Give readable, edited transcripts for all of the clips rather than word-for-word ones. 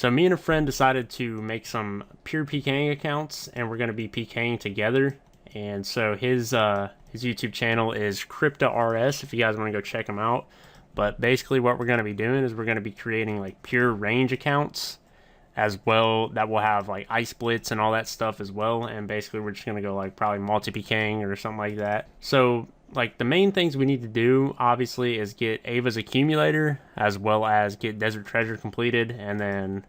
So me and a friend decided to make some pure PKing accounts, and we're going to be PKing together. And so his YouTube channel is CryptoRS if you guys want to go check him out. But basically what we're going to be doing is we're going to be creating like pure range accounts as well that will have like ice blitz and all that stuff as well. And basically we're just going to go like probably multi-PKing or something like that. So like the main things we need to do obviously is get Ava's accumulator as well as get Desert Treasure completed, and then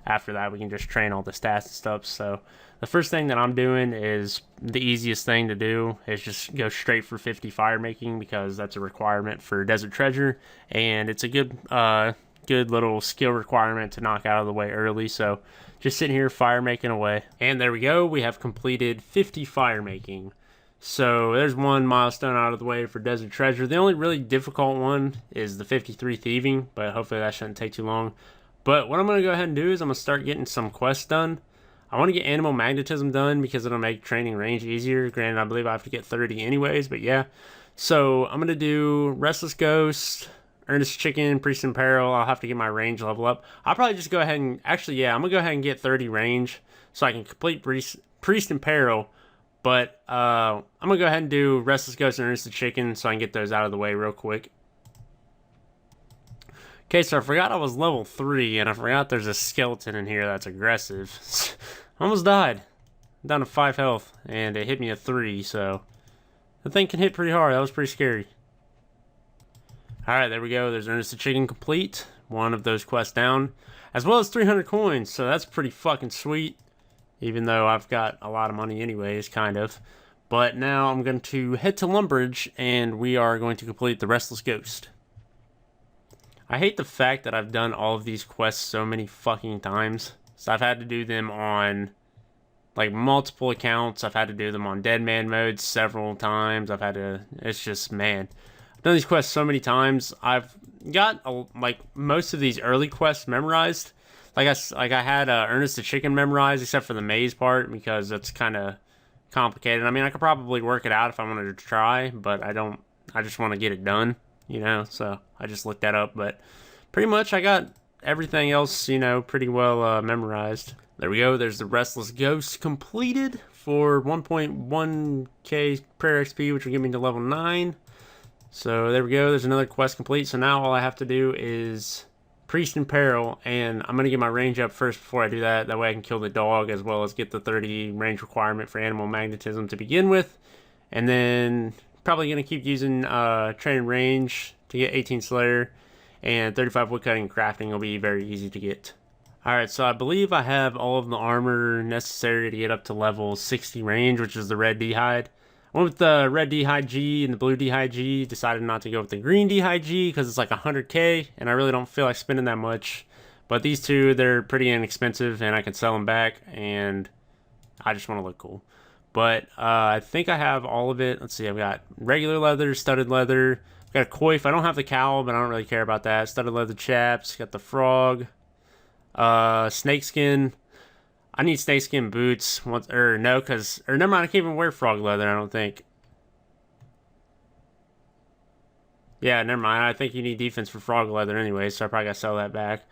after that we can just train all the stats and stuff. So the first thing that I'm doing is the easiest thing to do is just go straight for 50 fire making, because that's a requirement for Desert Treasure, and it's a good little skill requirement to knock out of the way early. So just sitting here fire making away, and there we go, we have completed 50 fire making. So there's one milestone out of the way for Desert Treasure. The only really difficult one is the 53 thieving, but hopefully that shouldn't take too long. But what I'm going to go ahead and do is I'm going to start getting some quests done. I want to get Animal Magnetism done because it'll make training range easier. Granted, I believe I have to get 30 anyways, but yeah. So I'm going to do Restless Ghost, Earnest Chicken, Priest in Peril. I'll have to get my range level up. I'll probably just go ahead and, actually, yeah, I'm going to go ahead and get 30 range so I can complete Priest in Peril. But I'm going to go ahead and do Restless Ghost and Earnest Chicken so I can get those out of the way real quick. Okay, so I forgot I was level 3, and I forgot there's a skeleton in here that's aggressive. Almost died. I'm down to 5 health, and it hit me at 3, so the thing can hit pretty hard. That was pretty scary. Alright, there we go. There's Earnest Chicken complete. One of those quests down. As well as 300 coins, so that's pretty fucking sweet. Even though I've got a lot of money anyways, kind of. But now I'm going to head to Lumbridge, and we are going to complete the Restless Ghost. I hate the fact that I've done all of these quests so many fucking times. So I've had to do them on like multiple accounts. I've had to do them on Dead Man mode several times. I've had to, it's just, man. I've done these quests so many times. I've got like most of these early quests memorized. Like I had Earnest the Chicken memorized, except for the maze part, because that's kind of complicated. I mean, I could probably work it out if I wanted to try, but I don't. I just want to get it done, you know. So I just looked that up, but pretty much I got everything else, you know, pretty well memorized. There we go. There's the Restless Ghost completed for 1.1k prayer XP, which will get me to level 9. So there we go. There's another quest complete. So now all I have to do is Priest in Peril, and I'm going to get my range up first before I do that. That way I can kill the dog as well as get the 30 range requirement for Animal Magnetism to begin with. And then probably going to keep using training range to get 18 Slayer, and 35 woodcutting and crafting will be very easy to get. Alright, so I believe I have all of the armor necessary to get up to level 60 range, which is the red D-hide. I went with the red D-hide G and the blue D-hide G. Decided not to go with the green D-hide G because it's like 100k, and I really don't feel like spending that much. But these two, they're pretty inexpensive, and I can sell them back, and I just want to look cool. But I think I have all of it. Let's see, I've got regular leather, studded leather. I've got a coif. I don't have the cowl, but I don't really care about that. Studded leather chaps. Got the frog. Snakeskin. I need snakeskin boots. Or never mind, I can't even wear frog leather, I don't think. Yeah, never mind. I think you need defense for frog leather anyway, so I probably gotta sell that back.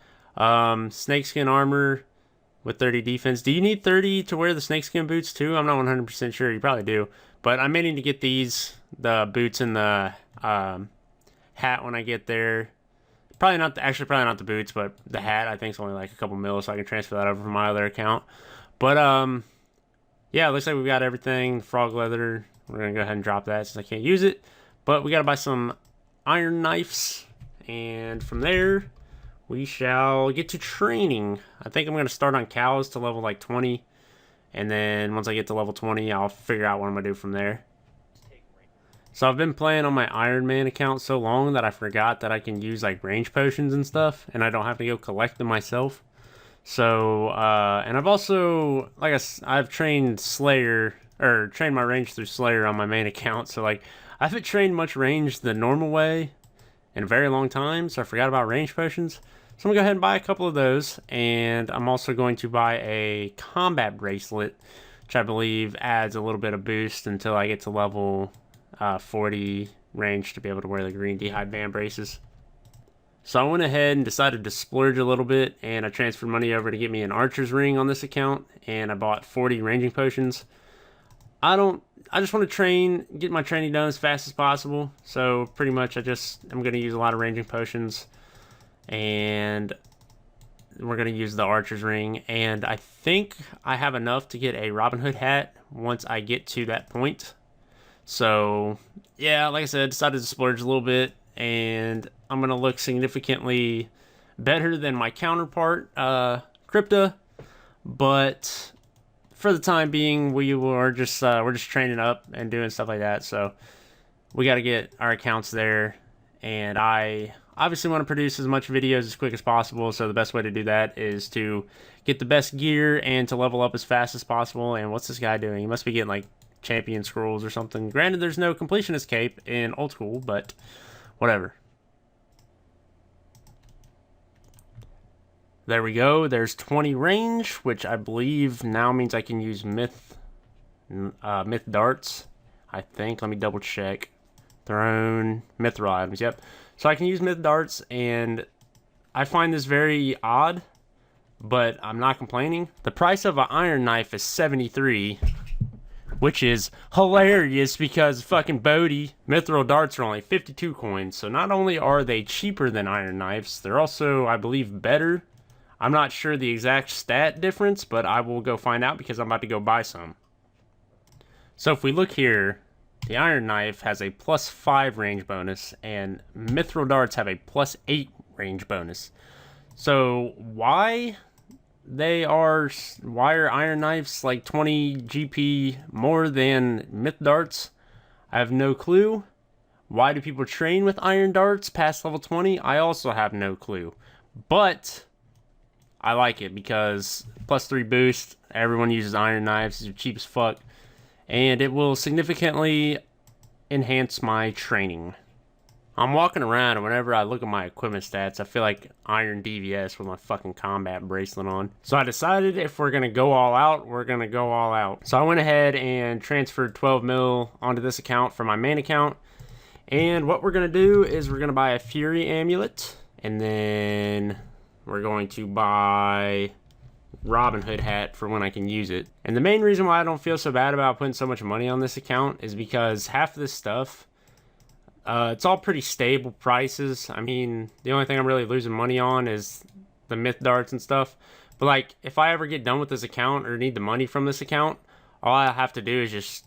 Snakeskin armor with 30 defense. Do you need 30 to wear the snakeskin boots too? I'm not 100% sure. You probably do. But I may need to get the boots and the hat when I get there. Probably not the boots, but the hat I think is only like a couple mil, so I can transfer that over from my other account. But yeah, it looks like we've got everything. Frog leather, we're gonna go ahead and drop that since I can't use it. But we gotta buy some iron knives, and from there we shall get to training. I think I'm gonna start on cows to level like 20, and then once I get to level 20, I'll figure out what I'm gonna do from there. So I've been playing on my Iron Man account so long that I forgot that I can use like range potions and stuff, and I don't have to go collect them myself. So, and I've also, like I've trained Slayer, or trained my range through Slayer on my main account. So like, I haven't trained much range the normal way in a very long time, so I forgot about range potions. So I'm gonna go ahead and buy a couple of those, and I'm also going to buy a combat bracelet, which I believe adds a little bit of boost until I get to level 40 range to be able to wear the green D-hide band braces. So I went ahead and decided to splurge a little bit, and I transferred money over to get me an archer's ring on this account, and I bought 40 ranging potions. I just want to train, get my training done as fast as possible. So pretty much I'm going to use a lot of ranging potions, and we're going to use the archer's ring. And I think I have enough to get a Robin Hood hat once I get to that point. So yeah, like I said, decided to splurge a little bit, and I'm going to look significantly better than my counterpart, Crypta, but for the time being, we're just training up and doing stuff like that. So we got to get our accounts there, and I obviously want to produce as much videos as quick as possible. So the best way to do that is to get the best gear and to level up as fast as possible. And what's this guy doing? He must be getting like champion scrolls or something. Granted, there's no completionist cape in old school, but whatever. There we go. There's 20 range, which I believe now means I can use myth darts. I think. Let me double check. Thrown mithril items. Yep. So I can use myth darts, and I find this very odd, but I'm not complaining. The price of an iron knife is 73, which is hilarious because fucking Bodhi mithril darts are only 52 coins. So not only are they cheaper than iron knives, they're also, I believe, better. I'm not sure the exact stat difference, but I will go find out because I'm about to go buy some. So if we look here, the iron knife has a +5 range bonus, and mithril darts have a +8 range bonus. So why are iron knives like 20 GP more than myth darts? I have no clue. Why do people train with iron darts past level 20? I also have no clue. But I like it because +3 boost. Everyone uses iron knives. They're cheap as fuck. And it will significantly enhance my training. I'm walking around, and whenever I look at my equipment stats, I feel like Iron DVS with my fucking combat bracelet on. So I decided if we're going to go all out, we're going to go all out. So I went ahead and transferred 12 mil onto this account from my main account. And what we're going to do is we're going to buy a Fury Amulet, and then we're going to buy Robin Hood hat for when I can use it. And the main reason why I don't feel so bad about putting so much money on this account is because half of this stuff, it's all pretty stable prices. I mean, the only thing I'm really losing money on is the myth darts and stuff. But like, if I ever get done with this account or need the money from this account, all I have to do is just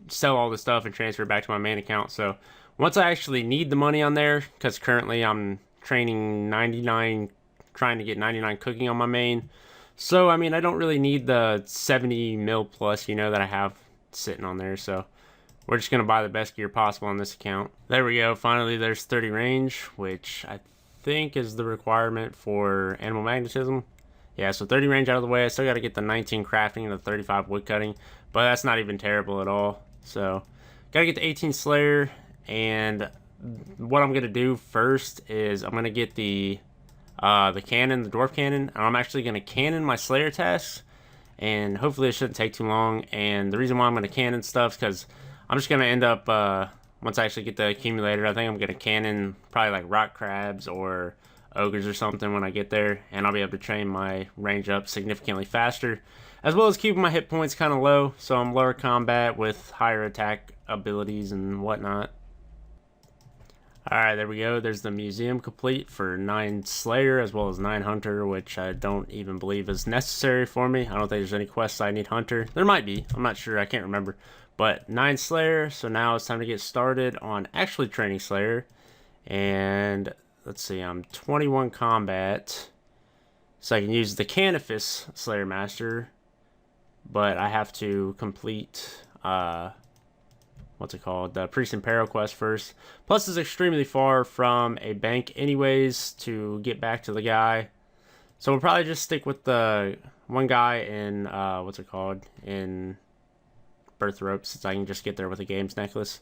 sell all the stuff and transfer it back to my main account. So once I actually need the money on there, because currently I'm training 99, trying to get 99 cooking on my main. So, I mean, I don't really need the 70 mil plus, you know, that I have sitting on there. So we're just going to buy the best gear possible on this account. There we go. Finally, there's 30 range, which I think is the requirement for animal magnetism. Yeah, so 30 range out of the way. I still got to get the 19 crafting and the 35 wood cutting, but that's not even terrible at all. So got to get the 18 slayer, and what I'm going to do first is I'm going to get the cannon, the dwarf cannon, and I'm actually going to cannon my slayer tasks, and hopefully it shouldn't take too long. And the reason why I'm going to cannon stuff is because I'm just going to end up, once I actually get the accumulator, I think I'm going to cannon probably like rock crabs or ogres or something when I get there, and I'll be able to train my range up significantly faster, as well as keeping my hit points kind of low, so I'm lower combat with higher attack abilities and whatnot. Alright, there we go. There's the museum complete for 9 Slayer as well as 9 Hunter, which I don't even believe is necessary for me. I don't think there's any quests I need Hunter. There might be. I'm not sure. I can't remember. But 9 Slayer, so now it's time to get started on actually training Slayer. And let's see, I'm 21 combat. So I can use the Canifis Slayer Master, but I have to complete what's it called? The Priest and Peril quest first. Plus, it's extremely far from a bank anyways to get back to the guy. So we'll probably just stick with the one guy in, what's it called? In Birth Rope, since I can just get there with a games necklace.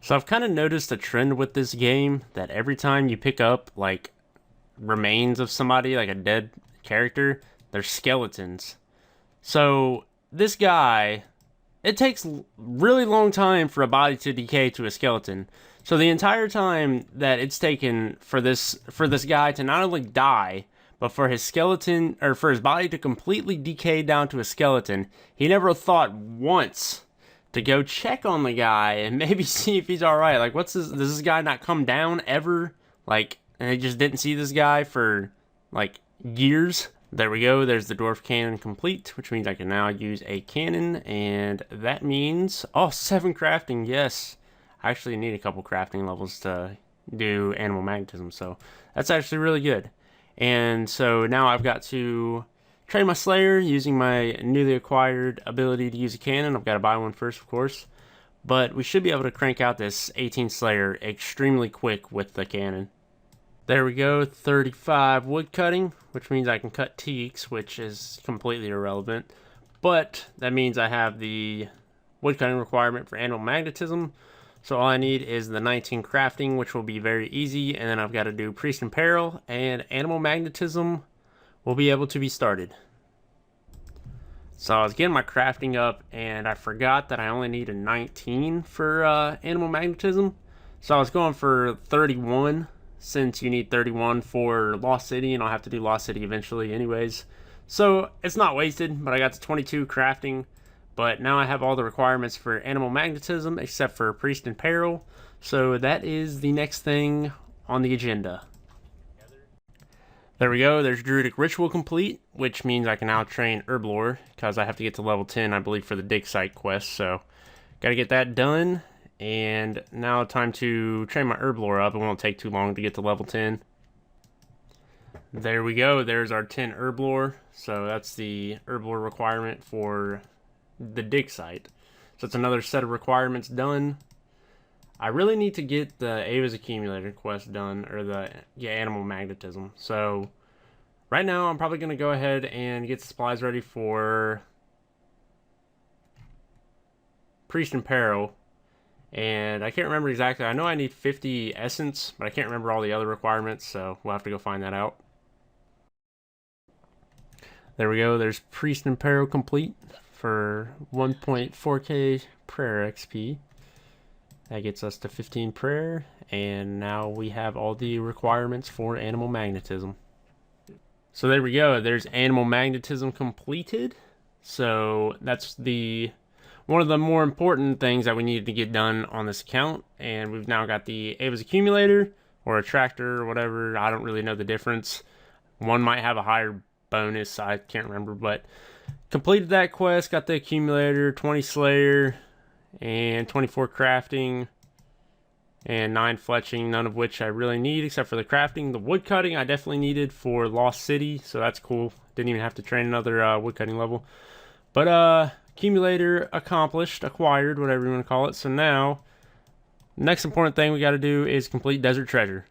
So I've kind of noticed a trend with this game that every time you pick up, like, remains of somebody, like a dead character, they're skeletons. So this guy, it takes really long time for a body to decay to a skeleton. So the entire time that it's taken for this guy to not only die, but for his skeleton, or for his body to completely decay down to a skeleton, he never thought once to go check on the guy and maybe see if he's alright. Like, does this guy not come down ever? Like, and they just didn't see this guy for, like, years? There we go, there's the dwarf cannon complete, which means I can now use a cannon, and that means, oh, 7 crafting, yes. I actually need a couple crafting levels to do animal magnetism, so that's actually really good. And so now I've got to train my Slayer using my newly acquired ability to use a cannon. I've got to buy one first, of course, but we should be able to crank out this 18 Slayer extremely quick with the cannon. There we go, 35 wood cutting, which means I can cut teaks, which is completely irrelevant. But that means I have the wood cutting requirement for animal magnetism. So all I need is the 19 crafting, which will be very easy. And then I've got to do priest in peril, and animal magnetism will be able to be started. So I was getting my crafting up, and I forgot that I only need a 19 for animal magnetism. So I was going for 31. Since you need 31 for Lost City, and I'll have to do Lost City eventually anyways. So it's not wasted, but I got to 22 crafting. But now I have all the requirements for animal magnetism except for priest in peril. So that is the next thing on the agenda. There we go, there's Druidic Ritual complete, which means I can now train Herblore, because I have to get to level 10, I believe, for the dig site quest. So gotta get that done. And now time to train my Herblore up. It won't take too long to get to level 10. There we go. There's our 10 Herblore. So that's the Herblore requirement for the dig site. So it's another set of requirements done. I really need to get the Ava's Accumulator quest done, or the animal magnetism. So right now I'm probably going to go ahead and get supplies ready for Priest in Peril. And I can't remember exactly. I know I need 50 essence, but I can't remember all the other requirements, so we'll have to go find that out. There we go. There's Priest in Peril complete for 1.4k prayer XP. That gets us to 15 prayer, and now we have all the requirements for animal magnetism. So there we go. There's animal magnetism completed. So that's one of the more important things that we needed to get done on this account, and we've now got the Ava's Accumulator, or a Tractor, or whatever. I don't really know the difference. One might have a higher bonus, I can't remember, but completed that quest, got the Accumulator, 20 Slayer, and 24 crafting, and 9 fletching, none of which I really need except for the crafting. The wood cutting I definitely needed for Lost City, so that's cool. Didn't even have to train another wood cutting level. But Accumulator accomplished, acquired, whatever you want to call it. So now, next important thing we got to do is complete Desert Treasure.